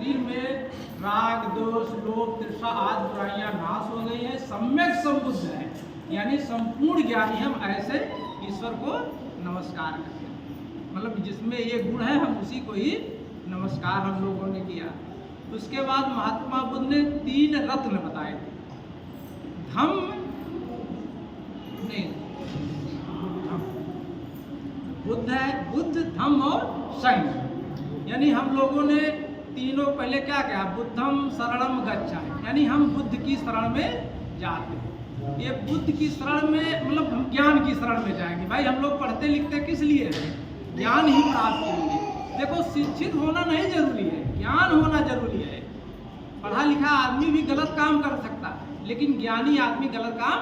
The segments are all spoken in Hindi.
शरीर में राग दोष लोभ तृष्णा आदि बुराइयां नाश हो गई हैं, सम्यक संबुद्ध है, यानी संपूर्ण ज्ञानी हम ऐसे ईश्वर को नमस्कार करते हैं। मतलब जिसमें ये गुण है हम उसी को ही नमस्कार हम लोगों ने किया। उसके बाद महात्मा बुद्ध ने 3 रत्न बताए थे, धम्म नहीं बुद्ध है, बुद्ध धम्म और संघ। यानी हम लोगों ने तीनों पहले क्या कहा, बुद्धम शरणम गच्छामि, यानी हम बुद्ध की शरण में जाते हैं। ये बुद्ध की शरण में मतलब हम ज्ञान की शरण में जाएंगे। भाई हम लोग पढ़ते लिखते किस लिए हैं? ज्ञान ही प्राप्त करेंगे। देखो शिक्षित होना नहीं जरूरी है, ज्ञान होना जरूरी है। पढ़ा लिखा आदमी भी गलत काम कर सकता है, लेकिन ज्ञानी आदमी गलत काम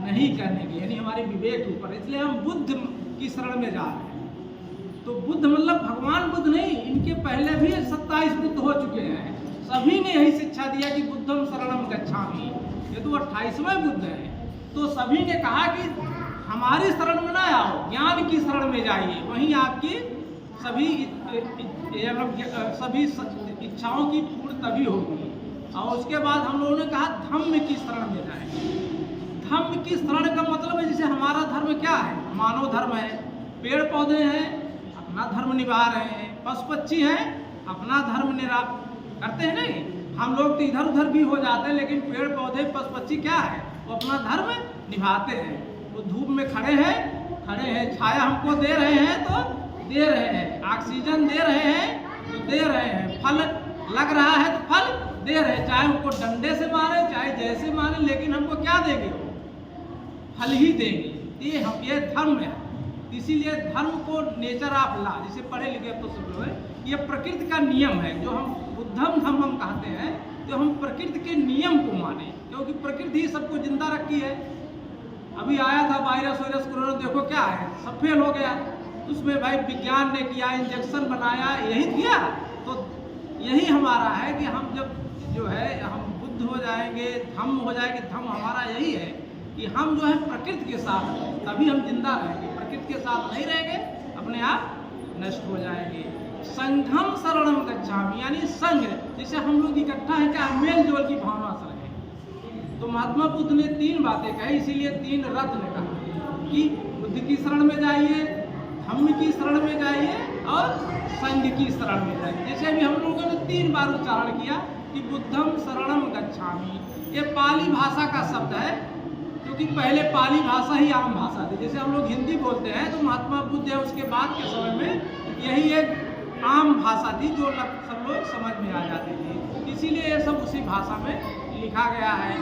नहीं करने के, यानी हमारे विवेक के ऊपर। इसलिए हम बुद्ध की शरण में जा रहे हैं। तो बुद्ध मतलब भगवान बुद्ध नहीं, इनके पहले भी 27 बुद्ध हो चुके हैं। सभी ने यही शिक्षा दिया कि बुद्धम शरणम गच्छामि। ये तो 28वें बुद्ध है। तो सभी ने कहा कि हमारी शरण में ना आओ, ज्ञान की शरण में जाइए, वहीं आपकी सभी इच्छाओं की पूर्ण तभी होगी। और उसके बाद हम लोगों ने कहा धम्म की शरण में जाए। धम्म की शरण का मतलब है जैसे हमारा धर्म क्या है, मानव धर्म है, पेड़ पौधे हैं अपना धर्म निभा रहे हैं, पशु पक्षी हैं अपना धर्म करते हैं। नहीं, हम लोग तो इधर उधर भी हो जाते हैं, लेकिन पेड़ पौधे पशु पक्षी क्या है, वो अपना धर्म निभाते हैं। वो धूप में खड़े हैं, छाया हमको दे रहे हैं तो दे रहे हैं, ऑक्सीजन दे रहे हैं तो दे रहे हैं, फल लग रहा है तो फल दे रहे हैं, चाहे उनको डंडे से मारे चाहे जैसे मारे, लेकिन हमको क्या देंगे, वो फल ही देंगे। ये धर्म है। इसीलिए धर्म को नेचर ऑफ लॉ, जिसे पढ़े लिखे तो सब लोग हैं, ये प्रकृति का नियम है। जो हम बुद्धम धम्म हम कहते हैं, तो हम प्रकृति के नियम को माने, क्योंकि प्रकृति ही सबको जिंदा रखी है। अभी आया था वायरस कोरोना, देखो क्या है, सब फेल हो गया। उसमें भाई विज्ञान ने किया, इंजेक्शन बनाया, यही किया। तो यही हमारा है कि हम जब जो है हम बुद्ध हो जाएंगे, धम्म हो जाएंगे। धम्म हमारा यही है कि हम जो है प्रकृति के साथ हैं, तभी हम जिंदा रहेंगे। प्रकृति के साथ नहीं रहेंगे, अपने आप नष्ट हो जाएंगे। संघम शरणम गच्छामि, यानी संघ, जैसे हम लोग इकट्ठा है क्या, मेल जोल की भावना से रहे। तो महात्मा बुद्ध ने 3 बातें कही, इसीलिए 3 रत्न कहा कि बुद्ध की शरण में जाइए, धम्म की शरण में जाइए और संघ की शरण में जाइए। जैसे अभी हम लोगों ने 3 बार उच्चारण किया कि बुद्धम शरणम गच्छामि। ये पाली भाषा का शब्द है, क्योंकि पहले पाली भाषा ही आम भाषा थी। जैसे हम लोग हिंदी बोलते हैं, तो महात्मा बुद्ध है उसके बाद के समय में यही एक आम भाषा थी जो सब लोग समझ में आ जाती थी। इसीलिए ये सब उसी भाषा में लिखा गया है।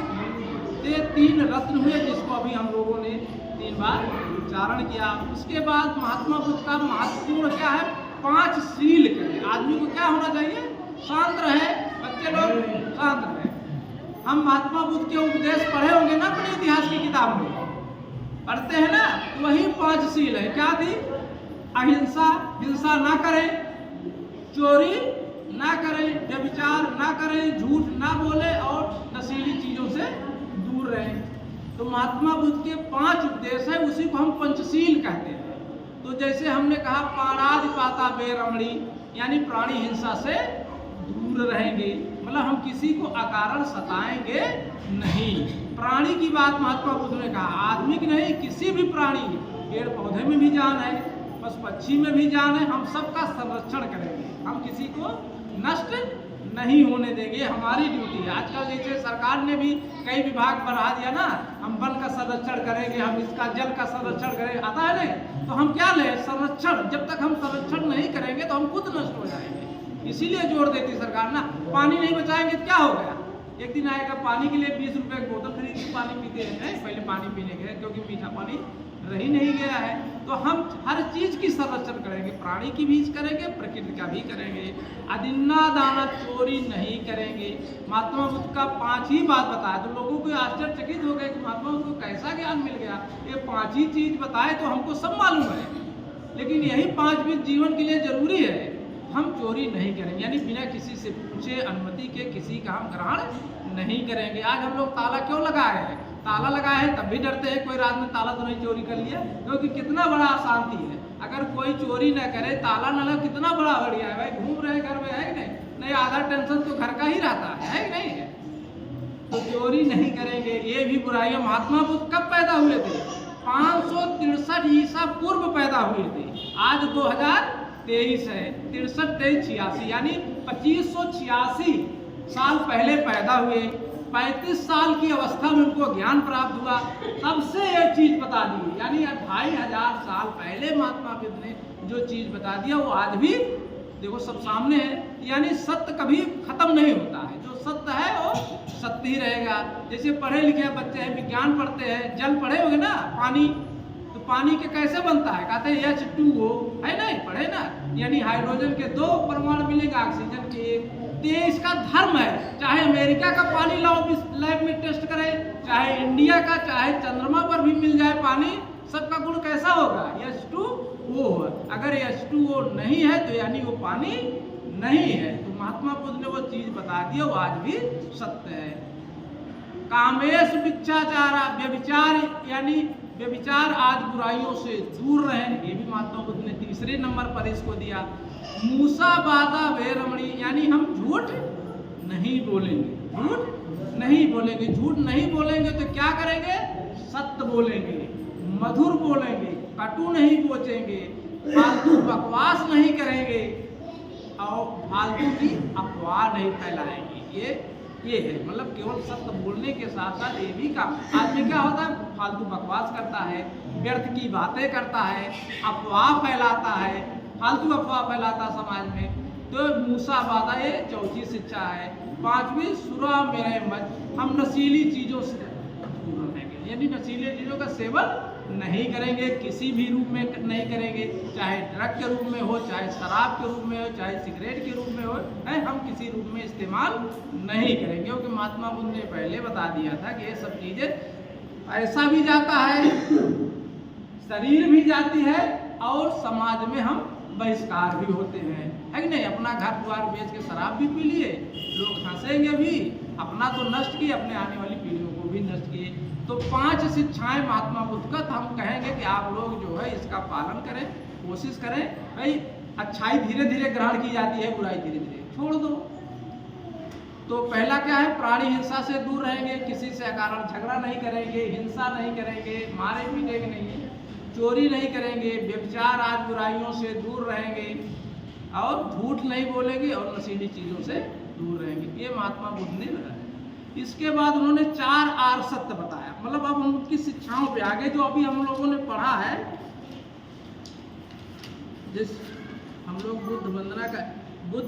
ये 3 रत्न हुए, जिसको अभी हम लोगों ने 3 बार उच्चारण किया। उसके बाद महात्मा बुद्ध का महत्वपूर्ण क्या है, 5 शील करें। आदमी को क्या होना चाहिए, शांत रहे। बच्चे लोग शांत रहे। हम महात्मा बुद्ध के उपदेश पढ़े होंगे ना अपने इतिहास की किताब में, पढ़ते हैं ना, वही 5 शील है। क्या थी, अहिंसा, हिंसा ना करें, चोरी ना करें, व्यभिचार ना करें, झूठ ना बोले और नशीली चीजों से दूर रहें। तो महात्मा बुद्ध के 5 उपदेश है, उसी को हम पंचशील कहते हैं। तो जैसे हमने कहा पाणादिपाता बेरमणी, यानी प्राणी हिंसा से दूर रहेंगे, मतलब हम किसी को अकारण सताएंगे नहीं। प्राणी की बात महात्मा बुद्ध ने कहा, आदमी की नहीं, किसी भी प्राणी, पेड़ पौधे में भी जान है, पशु पक्षी में भी जान है, हम सबका संरक्षण करेंगे। हम किसी को नष्ट नहीं होने देंगे, हमारी ड्यूटी है। आजकल जैसे सरकार ने भी कई विभाग बढ़ा दिया ना, हम वन का संरक्षण करेंगे, हम इसका जल का संरक्षण करेंगे, आता है नहीं, तो हम क्या ले संरक्षण। जब तक हम संरक्षण नहीं करेंगे तो हम खुद नष्ट हो जाएंगे। इसीलिए जोर देती सरकार ना, पानी नहीं बचाएंगे तो क्या हो गया, एक दिन आएगा पानी के लिए 20 रुपए की बोतल खरीद के पानी पीते हैं, पहले पानी पीने गए क्योंकि मीठा पानी रह ही नहीं गया है। तो हम हर चीज की संरक्षण करेंगे, प्राणी की भी करेंगे, प्रकृति का भी करेंगे। अदिन्ना दाना चोरी नहीं करेंगे। महात्मा बुद्ध का 5 ही बात बताया, तो लोगों को आश्चर्यचकित हो गए कि महात्मा बुद्ध को कैसा ज्ञान मिल गया, ये 5 ही चीज बताए तो हमको सब मालूम है, लेकिन यही 5 भी जीवन के लिए जरूरी है। हम चोरी नहीं करेंगे, यानी बिना किसी से पूछे अनुमति के किसी का हम ग्रहण नहीं करेंगे। आज हम लोग ताला क्यों लगाए हैं, ताला लगाए हैं तब भी डरते हैं कोई रात में ताला तो नहीं चोरी कर लिया, क्योंकि कितना बड़ा अशांति है। अगर कोई चोरी न करे, ताला न लगे, कितना बड़ा बढ़िया है भाई, घूम रहे घर में है कि नहीं, नहीं आधा टेंशन तो घर का ही रहता है कि नहीं है। तो चोरी नहीं करेंगे, ये भी बुराइयां। महात्मा बुद्ध कब पैदा हुए थे? 563 ईसा पूर्व पैदा हुए थे। आज 2023 है, 63, 23, 86 यानी 2586 साल पहले पैदा हुए। 35 साल की अवस्था में उनको ज्ञान प्राप्त हुआ, तब से यह चीज बता दी। यानी 2500 साल पहले महात्मा बुद्ध ने जो चीज बता दिया वो आज भी देखो सब सामने है। यानी सत्य कभी खत्म नहीं होता है, जो सत्य है वो सत्य ही रहेगा। जैसे पढ़े लिखे बच्चे हैं, विज्ञान पढ़ते हैं, जल पढ़े होंगे ना, पानी, तो पानी के कैसे बनता है? कहते हैं H2O, है नहीं? पढ़े ना, यानी हाइड्रोजन के 2 परमाणु मिलेगा, ऑक्सीजन के 1। ये इसका धर्म है। चाहे अमेरिका का पानी लाओ लैब में टेस्ट करें, चाहे इंडिया का, चाहे चंद्रमा पर भी मिल जाए पानी, सबका गुण कैसा होगा? H2O। अगर H2O नहीं है तो यानी वो पानी नहीं है। तो महात्मा बुद्ध ने वो चीज बता दी, वो आज भी सत्य है। कामेश मिथ्याचारा, व्यभिचार, यानी व्यभिचार आज बुराइयों से दूर रहें, ये भी महात्मा बुद्ध ने तीसरे नंबर पर इसको दिया। मूसा बादा वेरमणी, यानी हम झूठ नहीं बोलेंगे, झूठ नहीं बोलेंगे। झूठ नहीं बोलेंगे तो क्या करेंगे? सत्य बोलेंगे, मधुर बोलेंगे, कटु नहीं बोचेंगे, फालतू बकवास नहीं करेंगे और फालतू की अफवाह नहीं फैलाएंगे। ये है, मतलब केवल सत्य बोलने के साथ साथ ये भी काम। आदमी क्या होता है? फालतू बकवास करता है, व्यर्थ की बातें करता है, अफवाह फैलाता है, फालतू अफवाह फैलाता समाज में। तो मूसा वादा ये चौथी शिक्षा है। 5वीं सुरा मेरे मत, हम नशीली चीज़ों से दूर रहेंगे, यानी नशीली चीज़ों का सेवन नहीं करेंगे, किसी भी रूप में नहीं करेंगे, चाहे ड्रग के रूप में हो, चाहे शराब के रूप में हो, चाहे सिगरेट के रूप में हो, है हम किसी रूप में इस्तेमाल नहीं करेंगे। क्योंकि महात्मा बुद्ध ने पहले बता दिया था कि ये सब चीज़ें ऐसा भी जाता है, शरीर भी जाती है और समाज में हम बहिष्कार भी होते हैं, है कि नहीं? अपना घर द्वार बेच के शराब भी पी लिए, लोग हंसेंगे भी, अपना तो नष्ट किए, अपने आने वाली पीढ़ियों को भी नष्ट किए। तो 5 शिक्षाएं महात्मा बुद्ध का, तो हम कहेंगे कि आप लोग जो है इसका पालन करें, कोशिश करें। भाई अच्छाई धीरे धीरे ग्रहण की जाती है, बुराई धीरे धीरे छोड़ दो। तो पहला क्या है? प्राणी हिंसा से दूर रहेंगे, किसी से अकारण झगड़ा नहीं करेंगे, हिंसा नहीं करेंगे, मारे पीटेंगे नहीं, चोरी नहीं करेंगे, व्यभिचार आज बुराइयों से दूर रहेंगे और झूठ नहीं बोलेंगे और नशीली चीज़ों से दूर रहेंगे। ये महात्मा बुद्ध ने बताया। इसके बाद उन्होंने 4 आर सत्य बताया। मतलब अब हम उनकी शिक्षाओं पे आगे जो अभी हम लोगों ने पढ़ा है, जिस हम लोग बुद्ध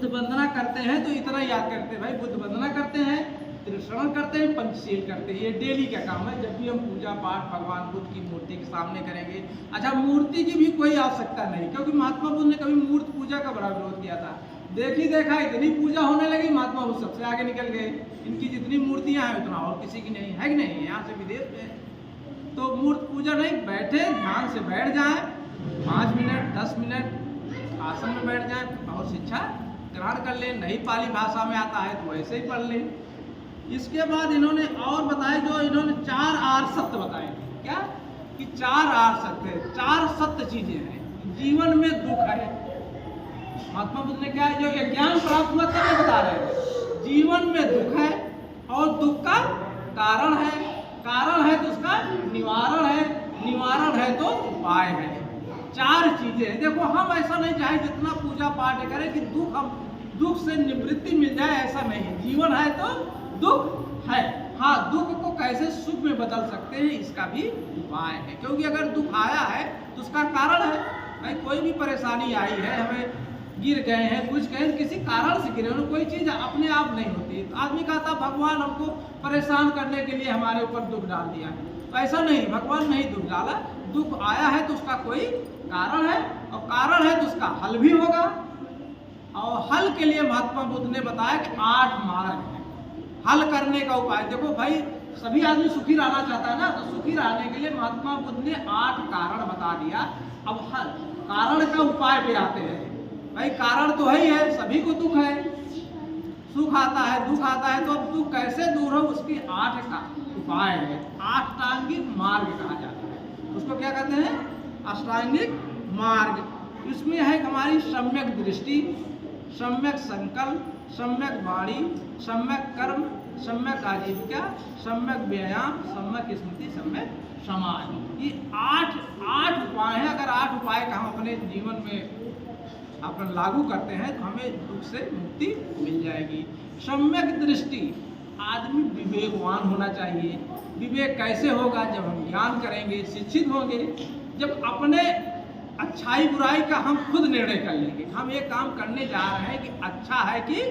वंदना करते हैं तो इतना याद करते हैं, भाई बुद्ध वंदना करते हैं, त्रिशरण करते हैं, पंचशील करते हैं, ये डेली का काम है। जब भी हम पूजा पाठ भगवान बुद्ध की मूर्ति के सामने करेंगे। अच्छा, मूर्ति की भी कोई आवश्यकता नहीं, क्योंकि महात्मा बुद्ध ने कभी मूर्ति पूजा का बड़ा विरोध किया था। देखा इतनी पूजा होने लगी, महात्मा बुद्ध सबसे आगे निकल गए। इनकी जितनी मूर्तियां हैं उतना और किसी की नहीं है, कि नहीं? यहाँ से विदेश में तो मूर्ति पूजा नहीं, बैठे ध्यान से बैठ जाए, 5 मिनट 10 मिनट आसन में बैठ जाए और शिक्षा ग्रहण कर ले। नहीं पाली भाषा में आता है तो वैसे ही पढ़ ले। इसके बाद इन्होंने और बताए, जो इन्होंने 4 आर सत्य बताए। क्या? कि 4 आर सत्य, 4 सत्य चीजें हैं। जीवन में दुख है, महात्मा बुद्ध ने क्या है, जो ज्ञान प्राप्त हुआ तब बता रहे हैं। जीवन में दुख है और दुख का कारण है तो उसका निवारण है, निवारण है तो उपाय है। 4 चीजें हैं। देखो, हम ऐसा नहीं चाहे जितना पूजा पाठ करें कि दुख से निवृत्ति मिल जाए, ऐसा नहीं है। जीवन है तो दुख है। हाँ, दुख को कैसे सुख में बदल सकते हैं इसका भी उपाय है। क्योंकि अगर दुख आया है तो उसका कारण है। भाई कोई भी परेशानी आई है, हमें गिर गए हैं, कुछ गए, किसी कारण से गिरे, कोई चीज़ अपने आप नहीं होती। तो आदमी कहता भगवान हमको परेशान करने के लिए हमारे ऊपर दुख डाल दिया है, तो ऐसा नहीं, भगवान नहीं दुख डाला। दुख आया है तो उसका कोई कारण है, और कारण है तो उसका हल भी होगा। और हल के लिए महात्मा बुद्ध ने बताया कि 8 मार्ग है हल करने का उपाय। देखो भाई, सभी आदमी सुखी रहना चाहता है ना, तो सुखी रहने के लिए महात्मा बुद्ध ने 8 कारण बता दिया। अब हल, कारण का उपाय पे आते हैं। भाई कारण तो है ही है, सभी को दुख है, सुख आता है, दुख आता है, तो अब दुख कैसे दूर हो, उसकी 8 का उपाय है। अष्टांगिक मार्ग कहा जाता है उसको। क्या कहते हैं? अष्टांगिक मार्ग। इसमें है हमारी सम्यक दृष्टि, सम्यक संकल्प, सम्यक वाणी, सम्यक कर्म, सम्यक आजीविका, सम्यक व्यायाम, सम्यक स्मृति, सम्यक समाधि। ये आठ उपाय हैं। अगर 8 उपाय का हम अपने जीवन में अपन लागू करते हैं तो हमें दुख से मुक्ति मिल जाएगी। सम्यक दृष्टि, आदमी विवेकवान होना चाहिए। विवेक कैसे होगा? जब हम ज्ञान करेंगे, शिक्षित होंगे, जब अपने अच्छाई बुराई का हम खुद निर्णय कर लेंगे। हम ये काम करने जा रहे हैं कि अच्छा है कि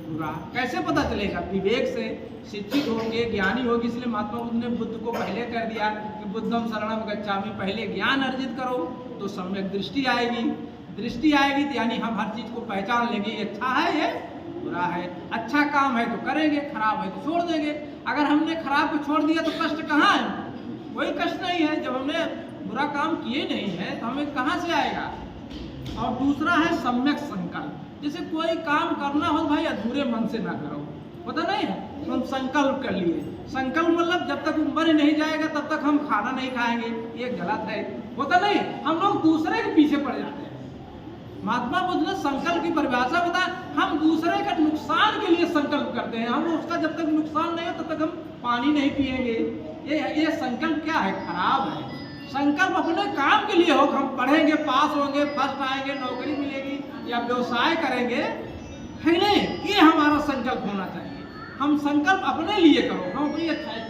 बुरा, कैसे पता चलेगा? विवेक से। शिक्षित होंगे, ज्ञानी होगी। इसलिए महात्मा बुद्ध ने बुद्ध को पहले कर दिया कि बुद्धम शरणम गच्छामि, पहले ज्ञान अर्जित करो तो सम्यक दृष्टि आएगी। दृष्टि आएगी तो यानी हम हर चीज को पहचान लेंगे, ये अच्छा है, ये बुरा है। अच्छा काम है तो करेंगे, खराब है तो छोड़ देंगे। अगर हमने खराब को छोड़ दिया तो कष्ट कहाँ है? कोई कष्ट नहीं है। जब हमने बुरा काम किए नहीं है तो हमें कहाँ से आएगा? और दूसरा है सम्यक संकल्प। जैसे कोई काम करना हो भाई अधूरे मन से ना करो, पता नहीं है, तो हम संकल्प कर लिए। संकल्प मतलब जब तक मर नहीं जाएगा तब तक हम खाना नहीं खाएंगे, ये गलत है, होता नहीं। हम लोग दूसरे के पीछे पड़ जाते हैं। महात्मा बुद्ध ने संकल्प की परिभाषा बताया, हम दूसरे के नुकसान के लिए संकल्प करते हैं। हम उसका जब तक नुकसान नहीं हो तब तक हम पानी नहीं पिएंगे। ये संकल्प क्या है? खराब है। संकल्प अपने काम के लिए हो, हम पढ़ेंगे, पास होंगे, फर्स्ट आएंगे, नौकरी मिलेगी या व्यवसाय करेंगे, है नहीं, ये हमारा संकल्प होना चाहिए। हम संकल्प अपने लिए करो, हम अपनी अच्छाई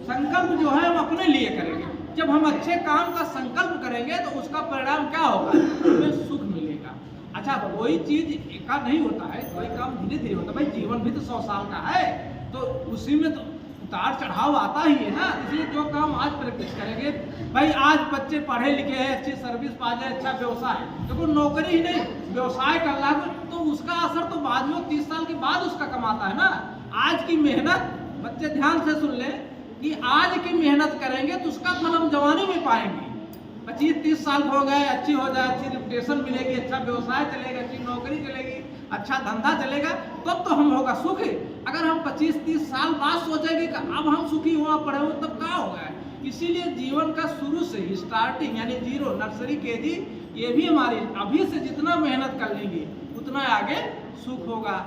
संकल्प जो है हम अपने लिए करेंगे। जब हम अच्छे काम का संकल्प करेंगे तो उसका परिणाम क्या होगा? हमें सुख मिलेगा। अच्छा, कोई चीज एका नहीं होता है, कोई काम धीरे धीरे होता है। भाई जीवन भी तो 100 साल का है, तो उसी में तो उतार चढ़ाव आता ही है ना। इसलिए जो काम आज प्रैक्टिस करेंगे, भाई आज बच्चे पढ़े लिखे हैं, अच्छी सर्विस पा जाए, अच्छा व्यवसाय, देखो नौकरी ही नहीं व्यवसाय कर ला तो उसका असर तो बाद में 30 साल के बाद उसका कमाता है ना। आज की मेहनत, बच्चे ध्यान से सुन लें कि आज की मेहनत करेंगे तो उसका फल हम जवानी में पाएंगे। 25-30 साल हो गए, अच्छी हो जाए, अच्छी रिपुटेशन मिलेगी, अच्छा व्यवसाय चलेगा, अच्छी नौकरी चलेगी, अच्छा धंधा चलेगा, तब तो हम होगा सुख। अगर हम 25-30 साल बाद सोचेंगे कि अब हम सुखी हुआ पड़े हो, तब क्या होगा? इसीलिए जीवन का शुरू से ही स्टार्टिंग यानी 0 नर्सरी केजी, ये भी हमारी अभी से जितना मेहनत कर लेंगे उतना आगे सुख होगा।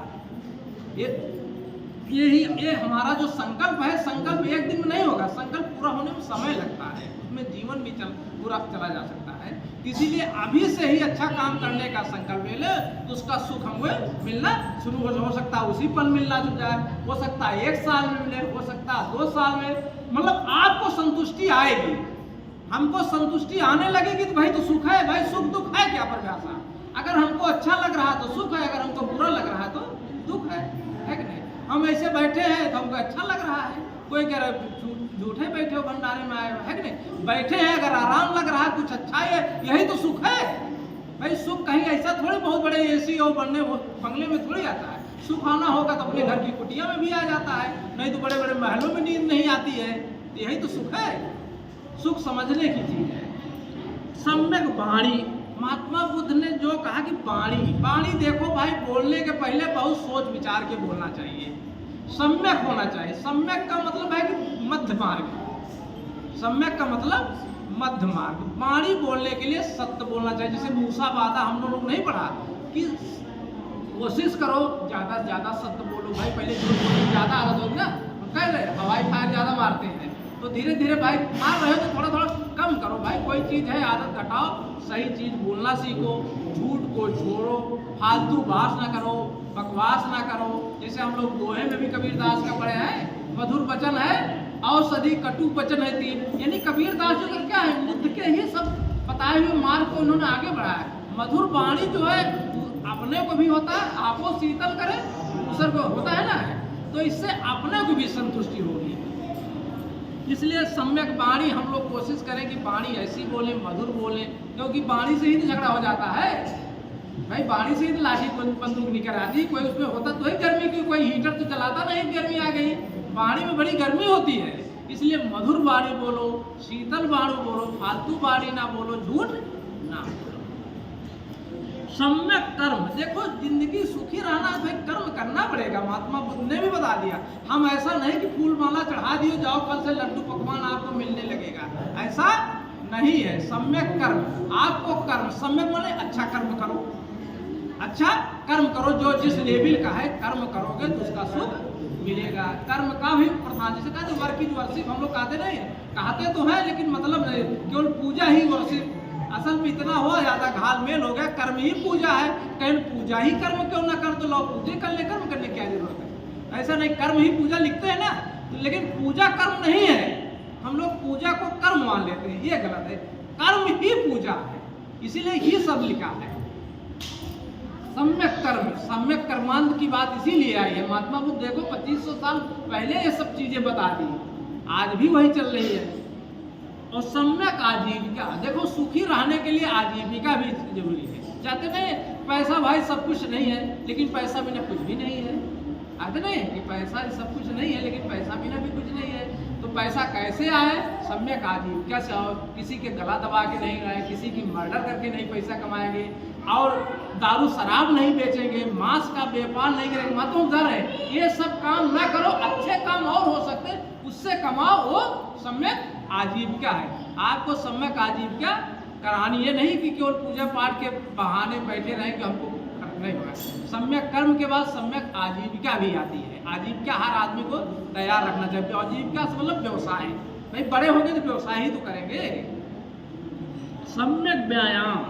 ये हमारा जो संकल्प है, संकल्प एक दिन में नहीं होगा, संकल्प पूरा होने में समय लगता है, उसमें जीवन भी पूरा चला जा सकता है। इसीलिए अभी से ही अच्छा काम करने का संकल्प ले ले तो उसका सुख हमें मिलना शुरू हो सकता है, उसी पल मिलना शुरू जाए, हो सकता है 1 साल में मिले, हो सकता है 2 साल में, मतलब आपको संतुष्टि आएगी। हमको संतुष्टि आने लगेगी तो भाई तो सुख है। भाई सुख दुख है क्या परिभाषा? अगर हमको अच्छा लग रहा तो सुख है, अगर हमको बुरा लग रहा तो दुख है कि नहीं? हम ऐसे बैठे हैं तो हमको अच्छा लग रहा है, कोई कह रहा झूठे बैठे हो भंडारे में आए हो, है कि नहीं? बैठे हैं, अगर आराम लग रहा है, कुछ अच्छा है, यही तो सुख है। भाई सुख कहीं ऐसा थोड़ी बहुत बड़े एसी और बंगले में थोड़ी आता है। सुख आना होगा तो अपने घर की कुटिया में भी आ जाता है, नहीं तो बड़े बड़े महलों में नींद नहीं आती है। यही तो सुख है। सुख समझने की चीज है। सम्यक वाणी, महात्मा बुद्ध ने जो कहा कि वाणी देखो भाई, बोलने के पहले बहुत सोच विचार के बोलना चाहिए, सम्यक होना चाहिए। सम्यक का मतलब है कि मध्य मार्ग, सम्यक का मतलब मध्य मार्ग। वाणी बोलने के लिए सत्य बोलना चाहिए। जैसे मूसा वादा हम लोग नहीं पढ़ा कि कोशिश करो ज्यादा से ज्यादा सत्य बोलो। भाई पहले झूठ बोलने ज्यादा आदत होगी ना, कह रहे हवाई फायर ज्यादा मारते हैं, तो धीरे धीरे भाई मार रहे हो तो थोड़ा थोड़ा कम करो। भाई कोई चीज है आदत घटाओ, सही चीज बोलना सीखो, झूठ को छोड़ो, फालतू बात ना करो, बकवास ना करो। जैसे हम लोग दोहे में भी कबीर दास का पढ़े हैं, मधुर वचन है औषधि कटु वचन है 3। यानी कबीर दास जो क्या है, बुद्ध के ही सब बताए हुए मार्ग को उन्होंने आगे बढ़ाया। मधुर वाणी जो है अपने को भी होता है, आपको शीतल करे, दूसरे को होता है ना, तो इससे अपने को भी संतुष्टि होगी। इसलिए सम्यक वाणी हम लोग कोशिश करें कि वाणी ऐसी बोले, मधुर बोले, क्योंकि वाणी से ही तो झगड़ा हो जाता है। भाई वाणी से ही तो लाठी बंदूक निकल आती, कोई उसमें होता तो ही गर्मी की, कोई हीटर तो चलाता नहीं, गर्मी आ गई। वाणी में बड़ी गर्मी होती है, इसलिए मधुर वाणी बोलो, शीतल वाणी बोलो, फालतू वाणी ना बोलो, झूठ ना बोलो। सम्यक कर्म, देखो जिंदगी सुखी रहना है भाई कर्म करना पड़ेगा। महात्मा बुद्ध ने भी बता दिया, हम ऐसा नहीं कि फूल माला चढ़ा दियो जाओ कल से लड्डू पकवान आपको मिलने लगेगा, ऐसा नहीं है। सम्यक कर्म, आपको कर्म, सम्यक माने अच्छा कर्म करो, अच्छा कर्म करो, जो जिस लेवल का है कर्म करोगे तो उसका सुख मिलेगा। कर्म का भी प्रधान, जैसे कहते वर्क इज वर्शिप, हम लोग कहते नहीं है, कहते तो है लेकिन मतलब नहीं, केवल पूजा ही वर्शिप। असल में इतना हो जाता, घाल मेल हो गया, कर्म ही पूजा है, कहीं पूजा ही कर्म क्यों ना कर, तो लो पूजे कर ले, कर्म करने की क्या जरूरत है। ऐसा नहीं, कर्म ही पूजा लिखते हैं ना, लेकिन पूजा कर्म नहीं है, हम लोग पूजा को कर्म मान लेते हैं, ये गलत है। कर्म ही पूजा है, इसीलिए ही सब लिखा है। सम्यक कर्म, सम्यक कर्मांत की बात इसीलिए आई है। महात्मा बुद्ध देखो 2500 साल पहले ये सब चीजें बता दी, आज भी वही चल रही है। और सम्यक आजीविका, देखो सुखी रहने के लिए आजीविका भी जरूरी है। चाहते नहीं पैसा भाई सब कुछ नहीं है, लेकिन पैसा बिना कुछ भी नहीं है। आते नहीं कि पैसा सब कुछ नहीं है, लेकिन पैसा बिना भी कुछ नहीं है। तो पैसा कैसे आए? सम्यक आजीविका से आओ। किसी के गला दबा के नहीं आए, किसी की मर्डर करके नहीं पैसा कमाएंगे, और दारू शराब नहीं बेचेंगे, मांस का व्यापार नहीं करेंगे। मतलब डर है, ये सब काम ना करो, अच्छे काम और हो सकते उससे कमाओ, वो सम्यक आजीविका है। आपको सम्यक आजीविका करानी, ये नहीं कि केवल पूजा पाठ के बहाने बैठे रहें कि हमको नहीं होगा। सम्यक कर्म के बाद सम्यक आजीविका भी आती है। आजीविका हर आदमी को तैयार रखना चाहिए। आजीविका से मतलब व्यवसाय, भाई बड़े होंगे तो व्यवसाय ही तो करेंगे। सम्यक व्यायाम,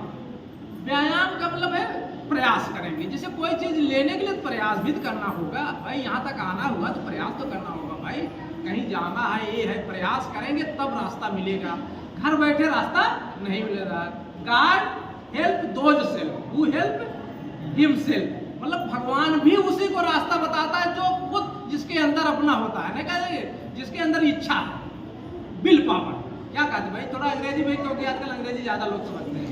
व्यायाम का मतलब है प्रयास करेंगे। जैसे कोई चीज लेने के लिए प्रयास भी तो करना होगा भाई, यहाँ तक आना हुआ तो प्रयास तो करना होगा भाई, कहीं जाना है, ये है, प्रयास करेंगे तब रास्ता मिलेगा, घर बैठे रास्ता नहीं मिलेगा। God help those self who help himself, मतलब भगवान भी उसी को रास्ता बताता है जो खुद जिसके अंदर अपना होता है, नहीं कहेंगे जिसके अंदर इच्छा है, विल पावर। क्या कहते भाई, थोड़ा अंग्रेजी में, क्योंकि आजकल अंग्रेजी ज्यादा लोग समझते हैं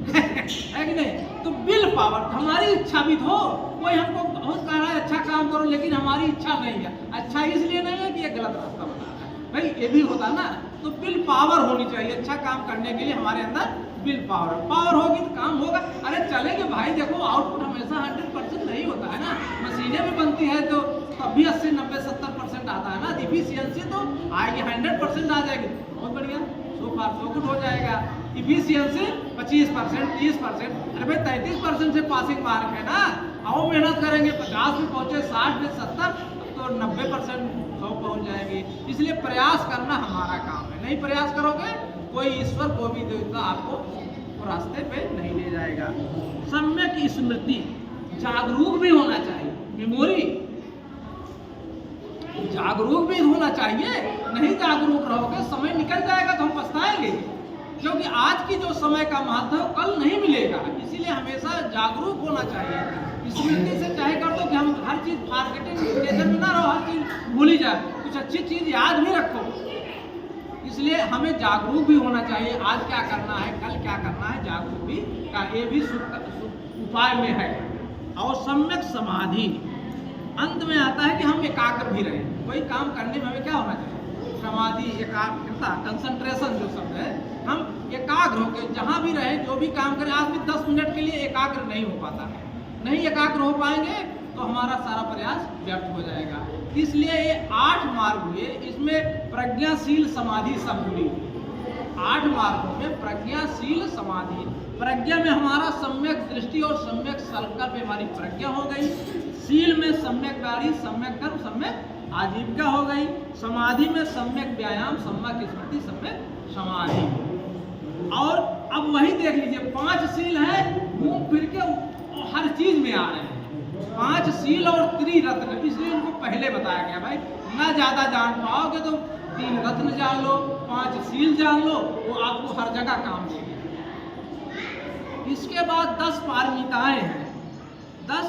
है कि नहीं। तो विल पावर, हमारी इच्छा भी तो, कोई हमको बहुत कह रहा है अच्छा काम करो, लेकिन हमारी इच्छा नहीं है। अच्छा इसलिए नहीं है कि ये गलत रास्ता बता रहा है, भाई ये भी होता ना। तो विल पावर होनी चाहिए अच्छा काम करने के लिए, हमारे अंदर विल पावर, पावर होगी तो काम होगा। अरे चलेंगे भाई, देखो आउटपुट हमेशा 100% नहीं होता है ना, मशीनें भी बनती है तो तब भी 80, 90, 70% आता है ना। इफिशियंसी तो आएगी, 100% आ जाएगी, बहुत बढ़िया, सो फार सो गुड हो जाएगा। इफिशियंसी 25%, 30%, अरे भाई 33% से पासिंग मार्क है ना। आओ मेहनत करेंगे, 50 में पहुंचे, 60 में 70, तो 90% 100 पहुंच जाएंगे। इसलिए प्रयास करना हमारा काम है। नहीं प्रयास करोगे कोई ईश्वर को भी देवता आपको रास्ते पे नहीं ले जाएगा। सम्यक स्मृति, जागरूक भी होना चाहिए, मेमोरी जागरूक भी होना चाहिए। नहीं जागरूक रहोगे समय निकल जाएगा तो हम पछताएंगे, क्योंकि आज की जो समय का महत्व है कल नहीं मिलेगा। इसीलिए हमेशा जागरूक होना चाहिए। स्मृति से चाहे कर दो कि हम हर चीज फारगेटिंग में ना रहो, हर चीज भूली जाए, कुछ अच्छी चीज याद भी रखो। इसलिए हमें जागरूक भी होना चाहिए, आज क्या करना है, कल क्या करना है, जागरूक भी का ये भी उपाय में है। और सम्यक समाधि, अंत में आता है कि हम एकाग्र भी रहें। कोई काम करने में हमें क्या होना चाहिए, समाधि, एकाग्रता, कंसंट्रेशन जो शब्द है, हम एकाग्र होकर जहाँ भी रहें, जो भी काम करें। आज भी 10 मिनट के लिए एकाग्र नहीं हो पाता है, नहीं एकाग्र हो पाएंगे तो हमारा सारा प्रयास व्यर्थ हो जाएगा। इसलिए ये 8 मार्ग हुए, इसमें प्रज्ञाशील समाधि सब जुड़ी हुई। 8 मार्गों में प्रज्ञाशील समाधि, प्रज्ञा में हमारा सम्यक दृष्टि और सम्यक संकल्प में हमारी प्रज्ञा हो गई। शील में सम्यक वाणी, सम्यक कर्म, सम्यक आजीविका हो गई। समाधि में सम्यक व्यायाम, सम्यक स्मृति, सम्यक समाधि। और अब वही देख लीजिए, 5 शील है, घूम फिर के हर चीज में आ रहे हैं। 5 शील और त्रिरत्न, इसलिए इनको पहले बताया गया। भाई ना ज्यादा जान पाओगे तो 3 रत्न जान लो, 5 शील जान लो, वो आपको हर जगह काम देगी। इसके बाद 10 पारमिताएं हैं। 10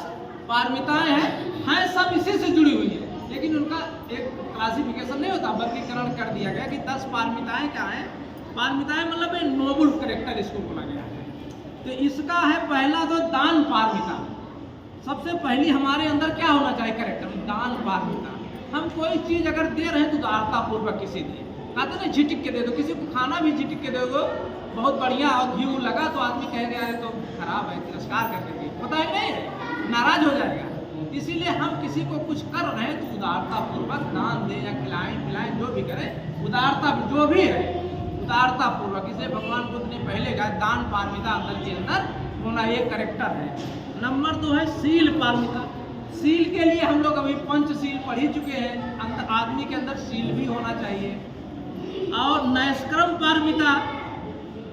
पारमिताएं हैं सब इसी से जुड़ी हुई है, लेकिन उनका एक क्लासिफिकेशन नहीं होता, वर्गीकरण कर दिया गया कि 10 पारमिताएं क्या है। पारमिताएं मतलब नोबल कैरेक्टर इसको बोला गया है। तो इसका है पहला तो दान पारमिता। सबसे पहली हमारे अंदर क्या होना चाहिए कैरेक्टर, दान पारमिता। हम कोई चीज अगर दे रहे हैं तो उदारता पूर्वक किसी दे, कहते ना झिटिक के दे दो, किसी को खाना भी झिटिक के दे दो, बहुत बढ़िया और घी लगा तो आदमी कहेगा यार तो खराब है, तिरस्कार करके पता है नहीं, नाराज हो जाएगा। इसीलिए हम किसी को कुछ कर रहे हैं तो उदारता पूर्वक दान दें या खिलाएं पिलाएं, जो भी करें उदारता जो भी है उदारता पूर्वक। इसे भगवान बुद्ध ने पहले कहा दान पारमिता अंदर के अंदर होना, ये करेक्टर है। नंबर 2 है शील पारमिता। शील के लिए हम लोग अभी पंचशील पढ़ ही चुके हैं। आदमी के अंदर शील भी होना चाहिए। और नैष्क्रम पारमिता,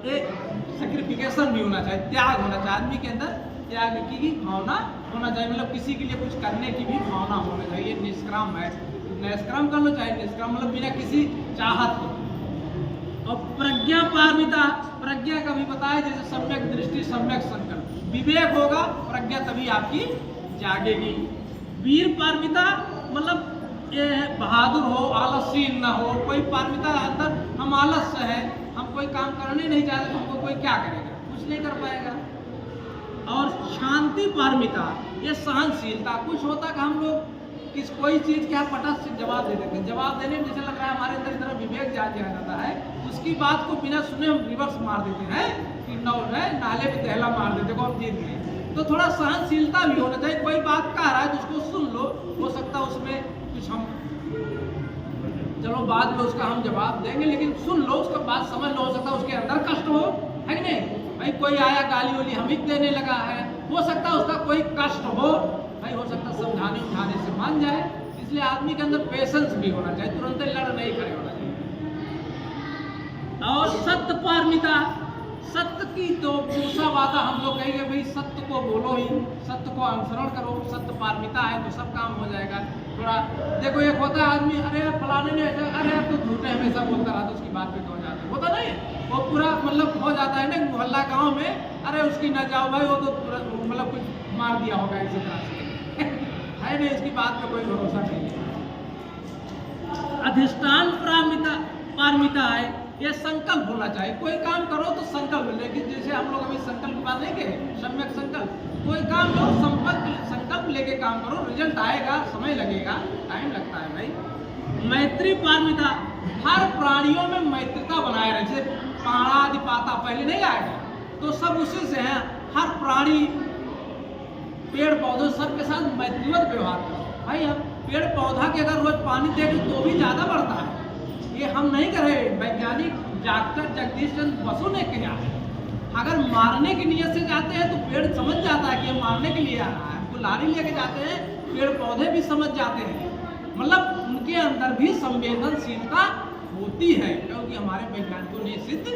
एक सेक्रिफिकेशन भी होना चाहिए, त्याग होना चाहिए। आदमी के अंदर त्याग की भावना होना चाहिए, मतलब किसी के लिए कुछ करने की भी भावना होना चाहिए। निष्काम है, निष्काम कर लो, चाहे निष्काम मतलब बिना किसी चाहत के। और प्रज्ञा पारमिता, प्रज्ञा का भी बताया जैसे सम्यक दृष्टि सम्यक संकल्प, विवेक होगा प्रज्ञा तभी आपकी जागेगी। वीर पारमिता मतलब ये बहादुर हो, आलसीन ना हो। कोई पारमिता अंदर हम आलस्य है, हम कोई काम करने नहीं चाहते तो हमको कोई क्या करेगा, कुछ नहीं कर पाएगा। और शांति पारमिता, ये सहनशीलता। कुछ होता कि हम लोग किस कोई चीज़ क्या पटक से जवाब दे देते हैं, जवाब देने में जैसे लग रहा है हमारे अंदर इतना विवेक जाग जाता है, उसकी बात को बिना सुने हम रिवर्स मार देते हैं कि नाले पे दहला मार देते को हम जीत गए। तो थोड़ा सहनशीलता भी होना चाहिए। कोई बात कह रहा है तो उसको सुन लो, हो सकता है उसमें कुछ हम चलो बाद में उसका हम जवाब देंगे, लेकिन सुन लो, उसका बात समझ लो। हो सकता है उसके अंदर कष्ट हो, है कि नहीं भाई। कोई आया गाली वाली हम ही देने लगा है, हो सकता है उसका कोई कष्ट हो भाई, हो सकता है समझाने उठाने से मान जाए। इसलिए आदमी के अंदर पेशेंस भी होना चाहिए, तुरंत लड़ नहीं खड़े होना चाहिए। और सत्य पारमिता, सत्य की तो दूसरा वादा हम लोग कहेंगे भाई सत्य को बोलो ही, सत्य को अनुसरण करो। सत्य पारमिता है तो सब काम हो जाएगा। थोड़ा देखो एक होता है आदमी, अरे फलाने ने ऐसा, अरे अब तो झूठे हमेशा बोलता रहा तो उसकी बात पे हो जाता है, होता नहीं, वो पूरा मतलब हो जाता है ना मोहल्ला गाँव में, अरे उसकी न जाओ भाई, वो तो मतलब कुछ मार दिया होगा इसी तरह से है नहीं, इसकी बात पे कोई भरोसा नहीं है। अधिष्ठान पारमिता है, ये संकल्प होना चाहिए। कोई काम करो तो संकल्प, लेकिन जैसे हम लोग अभी संकल्प की बात नहीं कहे, सम्यक संकल्प। कोई काम करो संकल्प लेके काम करो, रिजल्ट आएगा, समय लगेगा, टाइम लगता है भाई। मैत्री पारमिता, हर प्राणियों में मैत्रिता बनाए रहे। जैसे पाणादि पाता पहले नहीं आएगा तो सब उसी से है। हर प्राणी पेड़ पौधों सबके साथ मैत्रीवत व्यवहार करो भाई। हम पेड़ पौधा के अगर रोज पानी देंगे तो भी ज़्यादा बढ़ता है। ये हम नहीं करें, वैज्ञानिक डॉक्टर जगदीश चंद्र बसु ने किया है। अगर मारने की नीयत से जाते हैं तो पेड़ समझ जाता है कि ये मारने के लिए आ रहा है। गुलारी लेके जाते हैं, पेड़ पौधे भी समझ जाते हैं, मतलब उनके अंदर भी संवेदनशीलता होती है, क्योंकि हमारे वैज्ञानिकों ने सिद्ध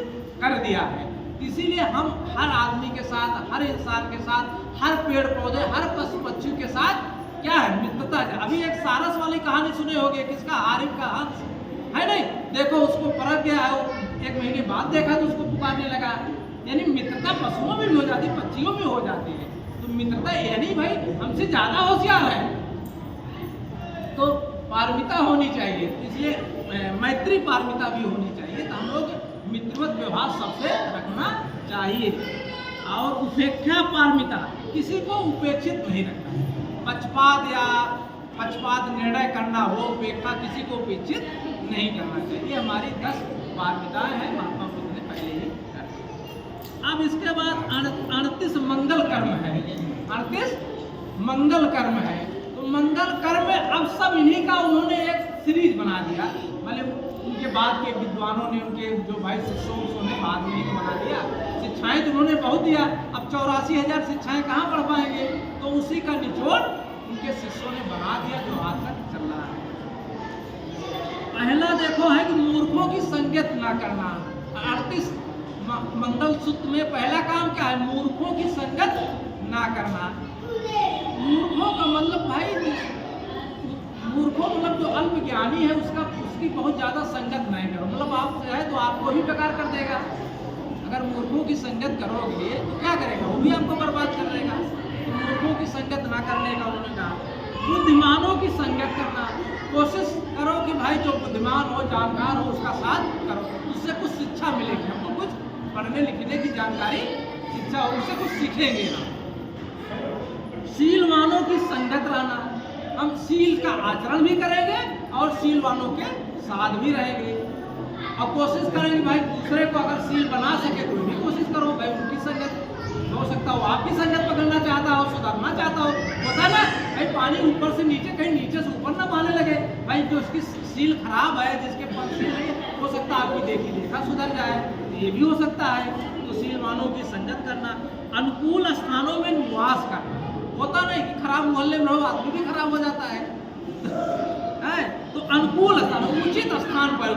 कर दिया है। इसीलिए हम हर आदमी के साथ, हर इंसान के साथ, हर पेड़ पौधे, हर पशु पक्षी के साथ क्या है, मित्रता है। अभी एक सारस वाली कहानी सुने होंगे, किसका, आरिफ का हंस है नहीं, देखो उसको परख गया है, 1 महीने बाद देखा तो उसको पुकारने लगा। यानी मित्रता पशुओं में भी हो जाती है, पक्षियों में हो जाती है। तो मित्रता ये नहीं भाई हमसे ज्यादा होशियार है, तो पारमिता होनी चाहिए। इसलिए मैत्री पारमिता भी होनी चाहिए। तो हम लोग मित्रवत व्यवहार सबसे रखना चाहिए। और उपेक्षा पारमिता, किसी को उपेक्षित नहीं रखना। पक्षपात निर्णय करना हो, उपेक्षा, किसी को उपेक्षित नहीं करना चाहिए। ये हमारी 10 पारमिताएं हैं, महात्मा बुद्ध ने पहले ही कर दी। अब इसके बाद 38 मंगल कर्म है। 38 मंगल कर्म है। तो मंगल कर्म में अब सब इन्हीं का उन्होंने एक सीरीज बना दिया। मतलब उनके बाद के विद्वानों ने, उनके जो भाई शिष्यों ने बाद में ही बना दिया। शिक्षाएं तो उन्होंने बहुत दिया, अब 84,000 शिक्षाएं कहाँ पढ़ पाएंगे, तो उसी का निचोड़ उनके शिष्यों ने बना दिया, जो आज तक चल रहा है। पहला देखो है कि मूर्खों की संगत ना करना। 38 मंगल सूत्र में पहला काम क्या है, मूर्खों की संगत ना करना। मूर्खों का मतलब भाई, मूर्खों मतलब जो अल्प ज्ञानी है उसकी बहुत ज़्यादा संगत नहीं करो। मतलब आप है तो आपको ही बेकार कर देगा। अगर मूर्खों की संगत करोगे तो क्या करेगा, वो भी आपको बर्बाद कर देगा। तो मूर्खों की संगत ना करने का उन्होंने कहा। बुद्धिमानों की संगत करना, कोशिश करो कि भाई जो बुद्धिमान हो, जानकार हो, उसका साथ करो, उससे कुछ शिक्षा मिलेगी। हमको कुछ पढ़ने लिखने की जानकारी, शिक्षा हो, उससे कुछ सीखेंगे हम। शीलवानों की संगत रहना, हम शील का आचरण भी करेंगे और शीलवानों के साथ भी रहेंगे। और कोशिश करेंगे भाई दूसरे को अगर शील बना सके तो भी कोशिश करो भाई उनकी संगत। हो सकता हो आपकी संगत पकड़ना चाहता हो, सुधारना चाहता हो, होता ना भाई, पानी ऊपर से नीचे, कहीं नीचे से ऊपर ना बहने लगे भाई। जो उसकी शील खराब है, जिसके पास शील नहीं है, हो सकता है आपकी देखी देखा सुधर जाए, ये भी हो सकता है। तो मुसलमानों की संगत करना, अनुकूल स्थानों में निवास करना। होता नहीं कि खराब मोहल्ले में रहो आदमी भी खराब हो जाता है, तो अनुकूल स्थान, उचित स्थान पर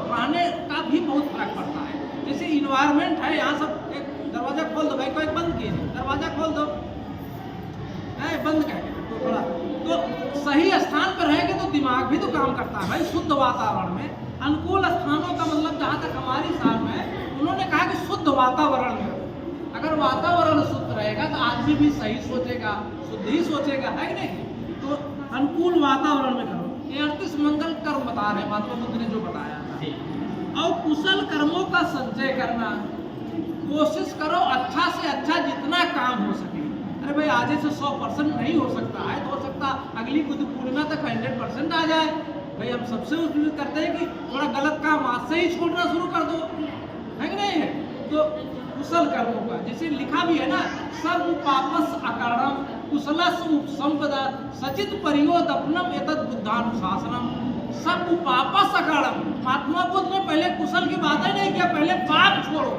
रहने का भी बहुत फर्क पड़ता है। जैसे इन्वायरमेंट है, यहाँ सब एक दरवाजा खोल दो भाई, कोई बंद किए दरवाजा खोल दो, बंद करके तो थोड़ा तो सही स्थान पर रहेंगे तो दिमाग भी तो काम करता है भाई। शुद्ध वातावरण में अनुकूल स्थानों का मतलब जहाँ तक हमारी साल में उन्होंने कहा कि शुद्ध वातावरण में, अगर वातावरण शुद्ध रहेगा तो आदमी भी सही सोचेगा, शुद्ध ही सोचेगा, है कि नहीं। तो अनुकूल वातावरण में करो। ये 38 मंगल कर्म बता रहे महात्मा बुद्ध ने जो बताया था। और कुशल कर्मों का संचय करना, कोशिश करो अच्छा से अच्छा जितना काम हो सके। अरे भाई आधे से 100% नहीं हो सकता है, तो हो सकता अगली बुद्ध पूर्णिमा तक 100% आ जाए। भाई हम सबसे उम्मीद करते हैं कि थोड़ा गलत काम आज से ही छोड़ना शुरू कर दो, है कि नहीं है। तो कुशल कर्मों का जैसे लिखा भी है ना, सब पापस अकरणम कुशलस उपसंपदा सचित परियोदपनम एतद बुद्धानुशासनम। सब पापस अकरणम, महात्मा बुद्ध ने पहले कुशल की बात ही नहीं किया, पहले पाप छोड़ो।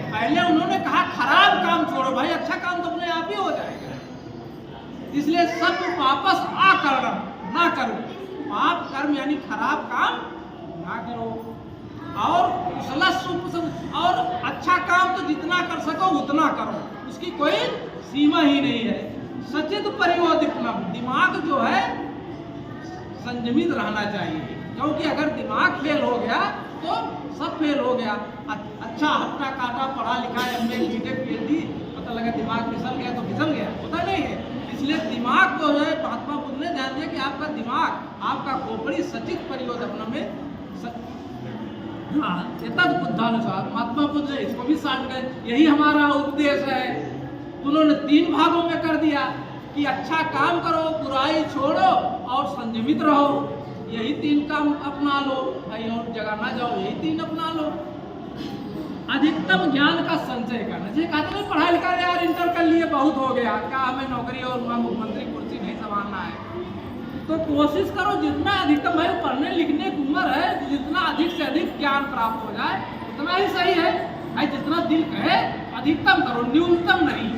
पहले उन्होंने कहा खराब काम छोड़ो भाई, अच्छा काम तो अपने आप ही हो जाएगा। इसलिए सब पापस अकरणम, ना करो पाप कर्म, यानी खराब काम ना करो। और कुशलस उपसंपदा, और अच्छा काम तो जितना कर सको उतना करो, उसकी कोई सीमा ही नहीं है। सचित परियोदिपनम, दिमाग जो है संयमित रहना चाहिए, क्योंकि अगर दिमाग फेल हो गया तो सब फेल हो गया। अच्छा हट्टा काटा पढ़ा लिखा MA BTech PhD, पता लगा दिमाग फिसल गया तो फिसल गया, होता नहीं है। इसलिए दिमाग को जो है महात्मा बुद्ध ने ध्यान दिया कि आपका दिमाग, आपका खोपड़ी सचित परियोदपनम में एतद बुद्धानुसार, महात्मा बुद्ध ने इसको भी साथ गए, यही हमारा उपदेश है। उन्होंने 3 भागों में कर दिया कि अच्छा काम करो, बुराई छोड़ो और संयमित रहो। यही 3 काम अपना लो, कहीं और जगह ना जाओ, यही 3 अपना लो। अधिकतम ज्ञान का संचय करना, जैसे कहते नहीं पढ़ाई लिखा यार इंटर कर लिए बहुत हो गया, क्या हमें नौकरी और मुख्यमंत्री कुर्सी नहीं संभालना है। तो कोशिश करो जितना अधिकतम है, पढ़ने लिखने की उम्र है, जितना अधिक से अधिक ज्ञान प्राप्त हो जाए उतना ही सही है भाई। जितना दिल कहे अधिकतम करो, न्यूनतम नहीं,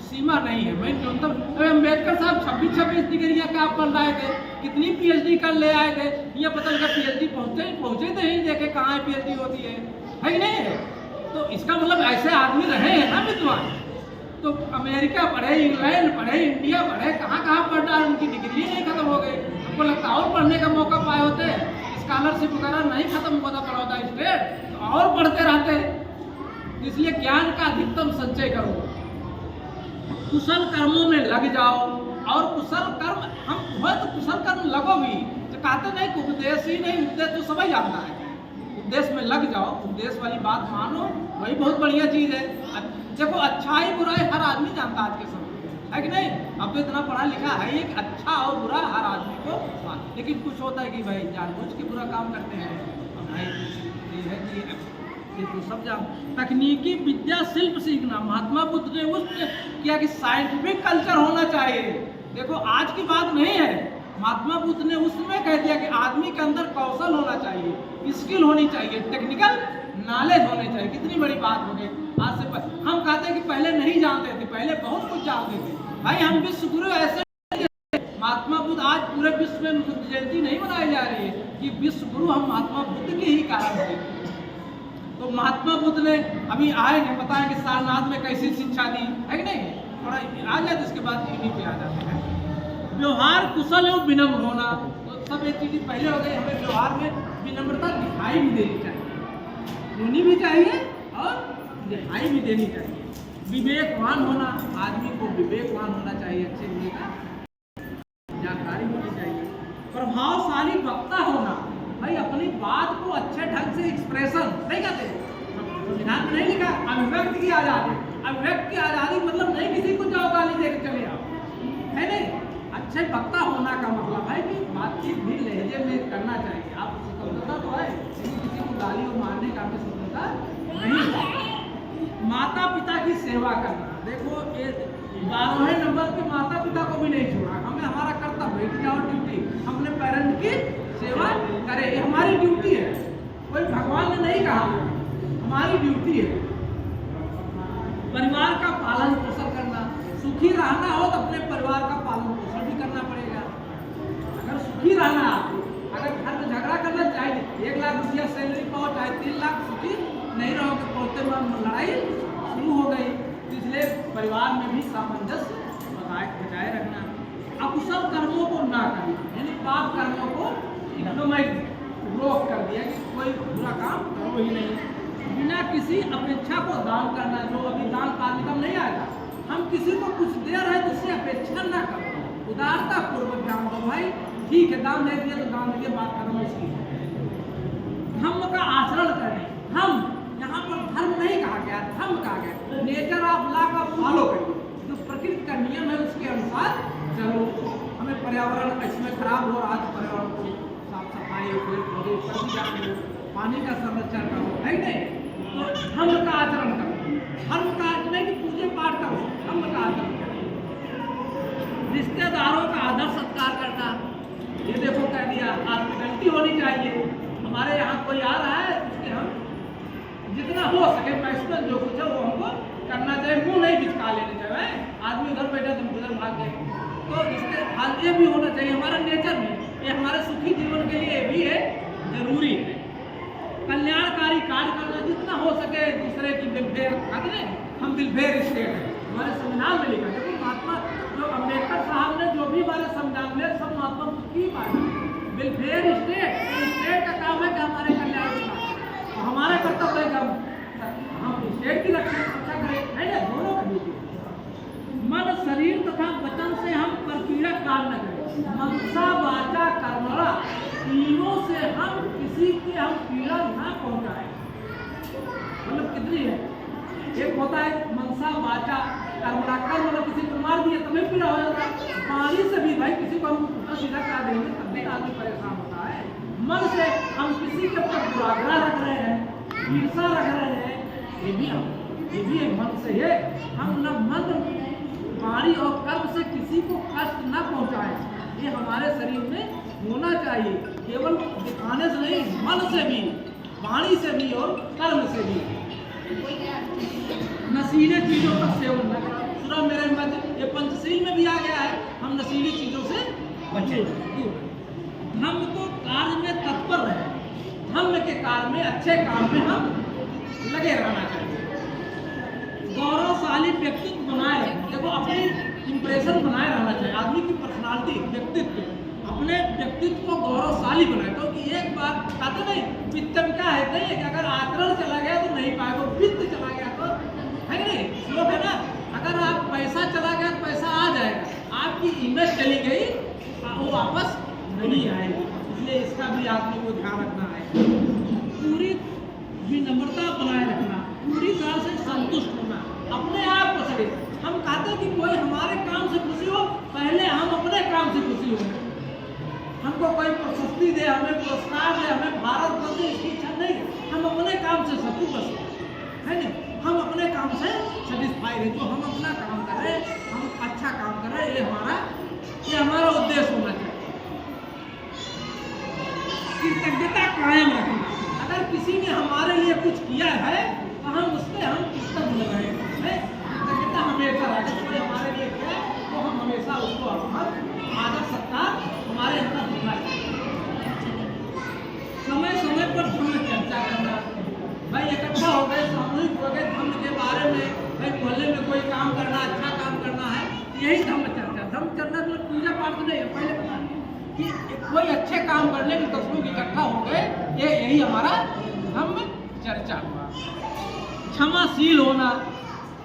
सीमा नहीं है। मैं न्यूनतम, अम्बेडकर साहब 26 डिग्रियाँ क्या पढ़ रहे थे, कितनी PhD कर ले आए थे, ये पता लगा PhD पहुँचे तो ही देखे कहाँ PhD होती है कि नहीं है। तो इसका मतलब ऐसे आदमी रहे हैं ना विद्वान, तो अमेरिका पढ़े, इंग्लैंड पढ़े, इंडिया पढ़े, कहाँ कहाँ पढ़ रहा है, उनकी डिग्री नहीं खत्म हो गई। आपको लगता और पढ़ने का मौका पाए होते, स्कॉलरशिप वगैरह नहीं खत्म होता पड़ा होता स्टेट, तो और पढ़ते रहते। इसलिए ज्ञान का अधिकतम संचय करो, कुशल कर्मों में लग जाओ। और कुशल कर्म हम हुआ तो कुशल कर्म लगो भी, तो कहते नहीं कि उपदेश ही नहीं, उपदेश तो सभी जानता है। उपदेश में लग जाओ, उपदेश वाली बात मानो, वही बहुत बढ़िया चीज़ है। देखो अच्छाई बुराई हर आदमी जानता है आज के समय, है कि नहीं। अब तो इतना पढ़ा लिखा है कि अच्छा और बुरा हर आदमी को, लेकिन कुछ होता है कि भाई जानबूझ के बुरा काम करते हैं। अब भाई ये है कि ये तो सब जान। तकनीकी विद्या शिल्प सीखना, महात्मा बुद्ध ने उस किया कि साइंटिफिक कल्चर होना चाहिए। देखो आज की बात नहीं है, महात्मा बुद्ध ने उसमें कह दिया कि आदमी के अंदर कौशल होना चाहिए, स्किल होनी चाहिए, टेक्निकल नॉलेज होने चाहिए। कितनी बड़ी बात हो गई। आज से हम कहते हैं कि पहले नहीं जानते थे, पहले बहुत कुछ जानते थे भाई। हम विश्व गुरु ऐसे, महात्मा बुद्ध आज पूरे विश्व में बुद्ध जयंती नहीं मनाई जा रही है कि विश्व गुरु हम महात्मा बुद्ध के ही कारण थे। तो महात्मा बुद्ध ने अभी आएंगे बताएं कि सारनाथ में कैसी शिक्षा दी, है कि नहीं। थोड़ा आ जाए तो इसके बाद इन्हीं पे आ जाते हैं। व्यवहार कुशल एवं विनम्र होना, तो सब एक चीज़ पहले हो गई। हमें व्यवहार में विनम्रता दिखाई भी देनी चाहिए, होनी भी चाहिए और दिखाई भी देनी चाहिए। विवेकवान होना, आदमी को विवेकवान होना चाहिए, अच्छे लिए का जानकारी होनी चाहिए। प्रभावशाली वक्ता होना, भाई अपनी बात को अच्छे ढंग से एक्सप्रेशन नहीं कहते, संविधान में नहीं लिखा अभिव्यक्ति की आज़ादी। अभिव्यक्ति की आज़ादी मतलब नहीं किसी को जाओ गाली देकर चले आओ, है नहीं। अच्छे वक्ता होना का मतलब है कि बातचीत भी लहजे में करना चाहिए। आप स्वतंत्रता तो है, किसी को गाली और मारने का भी स्वतंत्रता नहीं। माता पिता की सेवा करना, देखो ये 12वें नंबर पे माता पिता को भी नहीं छोड़ा। हमें हमारा कर्तव्य है कि जाओ ड्यूटी, हम अपने पेरेंट की सेवा करें, ये हमारी ड्यूटी है। कोई भगवान ने नहीं कहा, हमारी ड्यूटी है। परिवार का पालन पोषण करना। सुखी रहना हो तो अपने परिवार का पालन पोषण भी करना पड़ेगा। अगर सुखी रहना है आपको, अगर घर में झगड़ा करना चाहिए, 1 लाख रुपया सैलरी पाओ चाहे 3 लाख, सुखी नहीं रहोगे, पहुँचते में लड़ाई शुरू हो गई। इसलिए परिवार में भी सामंजस्य बजाय रखना। अकुशल कर्मों को ना करना, यानी पाप कर्मों को एकदम रोक कर दिया कि कोई बुरा काम करो ही नहीं। बिना किसी अपेक्षा को दान करना, जो अभी दान पानी का नहीं आएगा, हम किसी को कुछ दे रहे हैं तो उससे अपेक्षा ना करो, उदारता पूर्वक दान दो। भाई ठीक है, दान दे दिया तो दान दिए, बात करो इसकी। धर्म का आचरण करें। हम यहाँ पर धर्म नहीं कहा गया, धर्म कहा गया। नेचर ऑफ लॉ का फॉलो करिए, जो प्रकृति का नियम है उसके अनुसार चलो। हमें पर्यावरण इसमें खराब हो रहा है, पर्यावरण को साफ सफाई, पेड़ पौधे कर दिया करो, पानी का संरक्षण करो, है नहीं? तो धर्म का आचरण करो। धर्म का नहीं कि पूजे पाठ करो, धर्म का आचरण करो। रिश्तेदारों का आदर सत्कार करना, ये देखो कह दिया, हॉस्पिटलिटी होनी चाहिए। हमारे यहाँ कोई आ रहा है, उसके हम जितना हो सके मैक्सिमम जो कुछ है वो हमको करना चाहिए। मुंह नहीं बिचका लेने चाहिए। आदमी उधर बैठा तुम उधर भाग गए, तो इसके हाल ये भी होना चाहिए हमारा नेचर में। ये हमारे सुखी जीवन के लिए भी है, जरूरी है। कल्याणकारी कार्य करना, जितना हो सके दूसरे की वेलफेयर। कहते हैं हम वेलफेयर स्टेट है, हमारे संविधान में लिखा है। देखो महात्मा जो अम्बेडकर साहब ने जो भी हमारे संविधान में सब महात्मा की बात है, वेलफेयर स्टेट का काम है कि हमारे कल्याण की बात है। तो हमारा कर्तव्य है कि हम स्टेट की रक्षा करें, है ना? दोनों का ड्यूटी। मन, शरीर तथा वचन से हम परपीड़क कार्य न करें। मनसा वाचा कर्मणा, तीनों से हम किसी की हम पीड़ा ना पहुंचाएं। मतलब कितनी है? एक होता है मनसा वाचा कर्मणा। कर्म मतलब किसी को मार दिया तभी पीड़ा हो जाता है। पानी से भी भाई किसी को हम उल्टा सीधा करा देंगे तब भी आदमी परेशान होता है। मन से हम किसी के ऊपर दुराग्रह रख रहे हैं, ईर्षा रख रहे हैं, ये भी एक मन से है। हम न मन, वाणी और कर्म से किसी को कष्ट न पहुंचाएं। ये हमारे शरीर में होना चाहिए, केवल दिखाने से नहीं, मन से भी, वाणी से भी और कर्म से भी। नशीले चीजों का सेवन न करें। सुना मेरे मत, ये पंचशील में भी आ गया है, हम नशीली चीजों से बचें। धर्म को कार्य में तत्पर रहे। धर्म के कार्य में, अच्छे काम में हम लगे रहना चाहिए। गौरवशाली व्यक्तित्व बनाए रखें। देखो अपनी इंप्रेशन बनाए रहना चाहिए। आदमी की पर्सनालिटी, व्यक्तित्व, अपने व्यक्तित्व को गौरवशाली बनाए। क्योंकि एक बार कहते नहीं, वित्तम क्या है, नहीं है कि अगर आचरण चला गया तो नहीं पाएगा, वित्त चला गया तो है नहीं, श्लोक है ना। अगर आप पैसा चला गया तो पैसा आ जाएगा, आपकी इमेज चली गई वो वापस नहीं आएगी। इसलिए इसका भी आदमी को ध्यान रखना है। पूरी विनम्रता बनाए रखना, पूरी तरह से संतुष्ट होना, अपने आप को सही। हम कहते हैं कि कोई हमारे काम से खुशी हो, पहले हम अपने काम से खुशी हो। हमको कोई प्रशस्ति दे, हमें पुरस्कार दे, हमें भारत बंद दे, इसकी इच्छा नहीं। हम अपने काम से संतुष्ट है ना, हम अपने काम से सेटिस्फाइड है। जो हम अपना काम कर रहे हैं, हम अच्छा काम कर रहे हैं, ये हमारा उद्देश्य होना चाहिए। कृतज्ञता कायम रखना। अगर किसी ने हमारे लिए कुछ किया है तो हम उससे हम कृतज्ञ रहें। कृतज्ञता हमेशा रखें। कोई हमारे लिए किया है तो हम हमेशा उसको आदर सत्कार हमारे अंदर होना चाहिए। समय समय पर धर्म चर्चा करना। भाई इकट्ठा हो गए, सामूहिक हो गए, धर्म के बारे में, भाई मोहल्ले में कोई काम करना, अच्छा काम करना है, यही धर्म चर्चा। धर्म चर्चा तो पूजा पाठ नहीं है, पहले बता दें कि कोई अच्छे काम करने के 10 लोग इकट्ठा हो गए, यही हमारा धर्म चर्चा हुआ। क्षमाशील होना,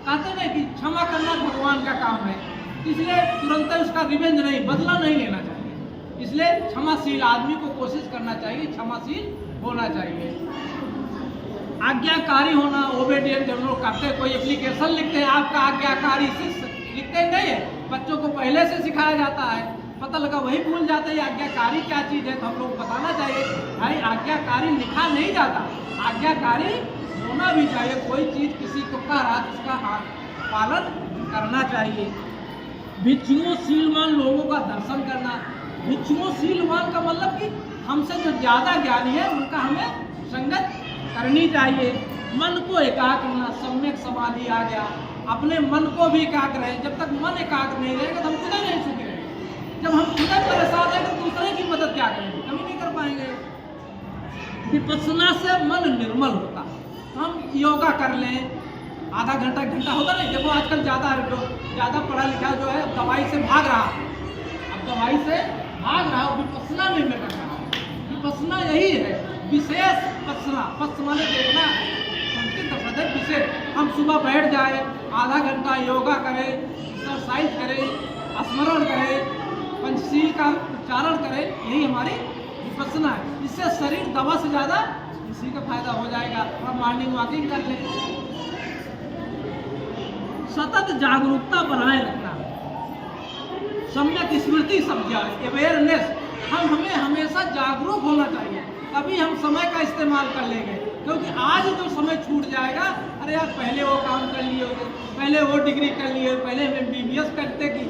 कहते ना कि क्षमा करना भगवान का काम है, इसलिए तुरंत उसका रिवेंज नहीं, बदला नहीं लेना चाहिए। इसलिए क्षमाशील आदमी को कोशिश करना चाहिए, क्षमाशील होना चाहिए। आज्ञाकारी होना, ओबेडिएंट। जब लोग कहते हैं, कोई एप्लीकेशन लिखते हैं आपका आज्ञाकारी से लिखते नहीं है, बच्चों को पहले से सिखाया जाता है, पता लगा वही भूल जाते हैं आज्ञाकारी क्या चीज़ है। तो हम लोग बताना चाहिए भाई आज्ञाकारी लिखा नहीं जाता, आज्ञाकारी होना भी चाहिए। कोई चीज़ किसी को कह रहा है उसका पालन करना चाहिए। भिक्षुओं शीलवान लोगों का दर्शन करना। भिक्षुओं शीलवान का मतलब कि हमसे जो ज़्यादा ज्ञानी है उनका हमें संगत करनी चाहिए। मन को एकाग्र करना, सम्यक समाधि आ गया, अपने मन को भी एकाग्र रहे। जब तक मन एकाग्र नहीं रहेगा तो हम खुद नहीं सुखी रहेंगे। जब हम खुद परेशान रहेंगे तो दूसरे की मदद क्या करेंगे, कभी नहीं कर पाएंगे। विपස්සना से मन निर्मल होता। हम योगा कर लें, आधा घंटा घंटा होगा नहीं। देखो आजकल ज़्यादा पढ़ा लिखा जो है दवाई से भाग रहा है, अब दवाई से भाग रहा है, विपස්සना में कर रहा है। विपස්සना यही है, विशेष पश्चिमा ने देखना संस्कृत शब्द है विशेष। हम सुबह बैठ जाए, आधा घंटा योगा करें, एक्सरसाइज करें, स्मरण करें, पंचशील का उच्चारण करें, यही हमारी विपස්සना है। इससे शरीर दवा से ज़्यादा इसी का फायदा हो जाएगा। थोड़ा मॉर्निंग वॉकिंग कर लें। सतत जागरूकता बनाए रखना, सम्यक स्मृति समझा, अवेयरनेस। हमें हमेशा जागरूक होना चाहिए, तभी हम समय का इस्तेमाल कर लेंगे। क्योंकि आज जो समय छूट जाएगा, अरे यार पहले वो काम कर लिए होते, पहले वो डिग्री कर लिए, पहले हम MBBS करते कि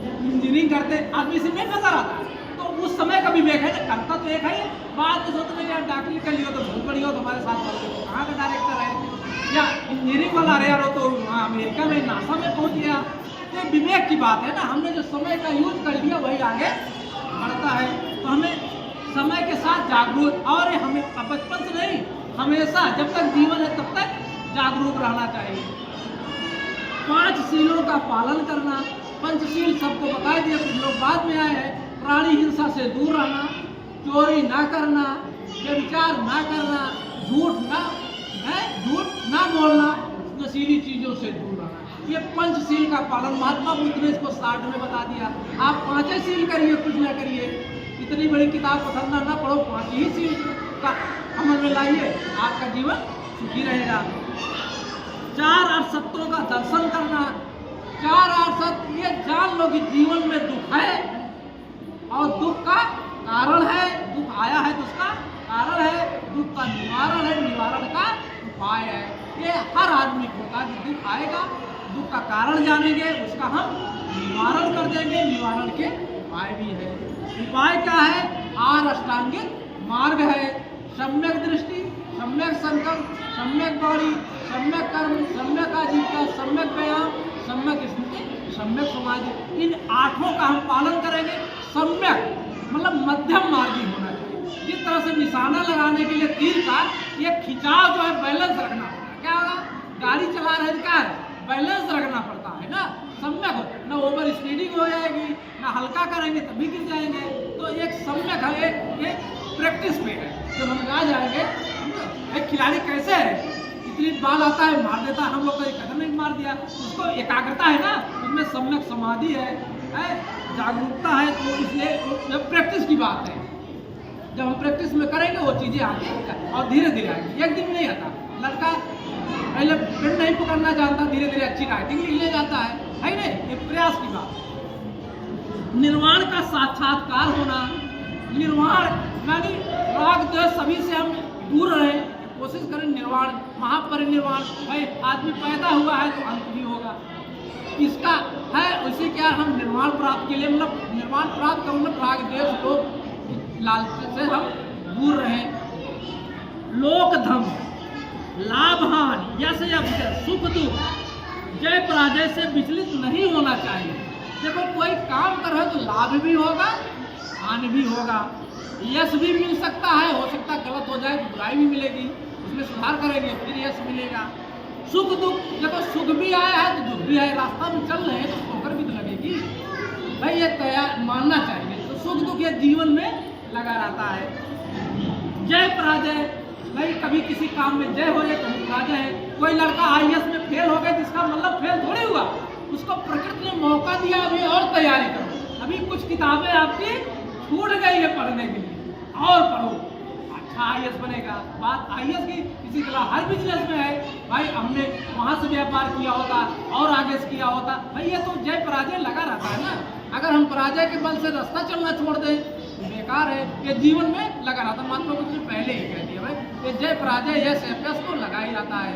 इंजीनियरिंग करते, आदमी से नहीं नजर आता। तो उस समय का विवेक है ना, करता तो एक है, बात तो सोचते हैं यार डॉक्टरी कर लियो तो बहुत बढ़िया हो, तुम्हारे साथ कहाँ का डायरेक्टर है, या इंजीनियरिंग वाला अरे यार हो तो अमेरिका में नासा में पहुँच गया। तो विवेक की बात है ना, हमने जो समय का यूज कर लिया वही आगे बढ़ता है। तो हमें समय के साथ जागरूक, और हमें बचपन से नहीं, हमेशा जब तक जीवन है तब तक जागरूक रहना चाहिए। 5 शीलों का पालन करना। पंचशील सबको बता दिया, कुछ लोग बाद में आए हैं। प्राणी हिंसा से दूर रहना, चोरी ना करना, व्यभिचार ना करना, झूठ ना बोलना, नशीली चीजों से दूर रहना। ये पंचशील का पालन महात्मा बुद्ध ने इसको 60 में बता दिया। आप 5 शील करिए, कुछ ना करिए, इतनी बड़ी किताब पढ़ना ना पढ़ो, 5 ही शील का अमल में लाइए, आपका जीवन सुखी रहेगा। 4 अर्थसत्यों का दर्शन करना। 4 अर्थसत्य ये जान लो कि जीवन में दुख है और दुख का कारण है, दुख आया है तो उसका कारण है, दुख का निवारण है, निवारण का उपाय है। ये हर आदमी को होता है कि दुख आएगा, दुख का कारण जानेंगे, उसका हम निवारण कर देंगे, निवारण के उपाय भी है। उपाय क्या है? 8 अष्टांगिक मार्ग है। सम्यक दृष्टि, सम्यक संकल्प, सम्यक वाणी, सम्यक कर्म, सम्यक आजीविका, सम्यक व्यायाम, सम्यक स्मृति, सम्यक समाधि। इन 8 का हम पालन करेंगे। सम्यक मतलब मध्यम मार्गी होना चाहिए। जिस तरह से निशाना लगाने के लिए तीर का ये खिंचाव जो है बैलेंस रखना पड़ता है। क्या होगा? गाड़ी चला रहे हैं, क्या है? बैलेंस रखना पड़ता है ना। सम्यक हो, ना ओवर स्पीडिंग हो जाएगी, ना हल्का करेंगे तभी गिर जाएंगे। तो एक सम्यक है, एक प्रैक्टिस में है। जब हम आ जाएंगे, एक खिलाड़ी कैसे है, इतनी बाल आता है मार देता है, हम लोग का कदम नहीं मार दिया, उसको एकाग्रता है ना, उसमें सम्यक समाधि है, जागरूकता है। तो इसलिए प्रैक्टिस की बात है। जब हम प्रैक्टिस में करेंगे वो चीज़ें आती हैं और धीरे धीरे आएंगी। एक दिन में नहीं आता। लड़का पहले पेन नहीं पकड़ना जानता, धीरे धीरे अच्छी राइटिंग लिखने जाता है नहीं? ये प्रयास की बात। निर्वाण का साक्षात्कार होना। निर्वाण यानी राग द्वेष सभी से हम दूर रहें, कोशिश करें। निर्वाण महापरिनिर्वाण। भाई आदमी पैदा हुआ है तो अंत भी होगा, इसका है। उसी क्या हम निर्वाण प्राप्त के लिए, मतलब निर्वाण प्राप्त कर, मतलब राग द्वेष लोभ लालच से हम दूर रहें। लोक धर्म, लाभ हानि, यश अवजय, सुख दुख, जय पराजय से विचलित नहीं होना चाहिए। देखो कोई काम कर रहे हो तो लाभ भी होगा, हानि भी होगा, यश भी मिल सकता है, हो सकता है गलत हो जाए तो बुराई भी मिलेगी, उसमें सुधार करेंगे फिर यश मिलेगा। सुख दुख, देखो सुख भी आया है तो दुख भी आया, रास्ता में चल रहे हैं तो ठोकर भी तो लगेगी भाई, ये तैयार मानना चाहिए। तो सुख दुख ये जीवन में लगा रहता है। जय पराजय, भाई कभी किसी काम में जय हो जाए कभी पराजय है। कोई लड़का IAS में फेल हो गया, जिसका मतलब फेल थोड़ी हुआ, उसको प्रकृति ने मौका दिया अभी और तैयारी करो। अभी कुछ किताबें आपकी छूट गई है पढ़ने के लिए, और पढ़ो, अच्छा IAS बनेगा। बात IAS की किसी तरह हर बिजनेस में है। भाई हमने वहाँ से व्यापार किया होता और आगे से किया होता, भाई ये तो जय पराजय लगा रहता है ना। अगर हम पराजय के बल से रास्ता चलना छोड़ दें तो बेकार है। ये जीवन में लगा रहता। महात्मा बुद्ध ने पहले ही कह दिया भाई, ये जय पराजय यश अभ्यास तो लगा ही रहता है।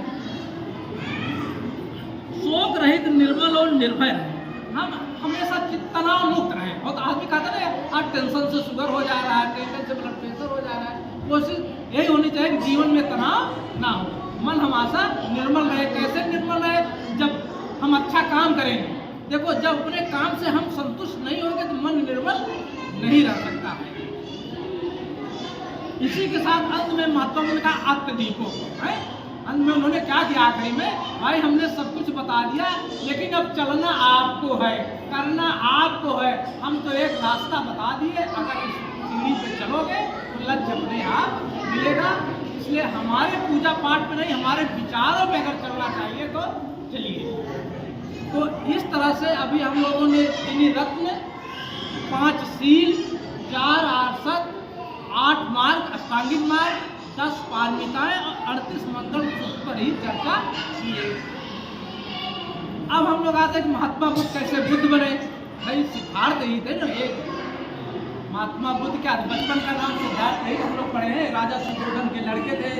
शोक रहित, निर्मल और निर्भय रहे। हम हमेशा तनाव मुक्त रहें। और तो आदमी कहता है ना आज टेंशन से शुगर हो जा रहा है, टेंशन से ब्लड प्रेशर हो जा रहा है। कोशिश यही होनी चाहिए कि जीवन में तनाव ना हो, मन हमेशा निर्मल रहे। कैसे निर्मल रहे? जब हम अच्छा काम करेंगे। देखो, जब अपने काम से हम संतुष्ट नहीं होंगे तो मन निर्मल नहीं रह सकता है। इसी के साथ अंत में महात्मा बुद्ध का आत्मदीपो है। अंत में उन्होंने क्या किया आखिरी में, भाई हमने सब कुछ बता दिया, लेकिन अब चलना आपको है, करना आपको है। हम तो एक रास्ता बता दिए, अगर इस सीढ़ी पे चलोगे तो लक्ष्य अपने आप मिलेगा। इसलिए हमारे पूजा पाठ पे नहीं, हमारे विचारों पे अगर चलना चाहिए तो चलिए। तो इस तरह से अभी हम लोगों ने तीन रत्न, 5 शील, 4 आर्षद, 8 मार्ग अष्टांगिक मार्ग, 10 पारमिताएं और 38 मंगल सूत्र पर ही चर्चा की है। अब हम लोग आते हैं कि महात्मा बुद्ध कैसे बुद्ध बने। भाई सिद्धार्थ ही थे ना, एक महात्मा बुद्ध क्या बचपन का नाम सिद्धार्थ नहीं, हम लोग पढ़े हैं, राजा सुद्धोधन के लड़के थे।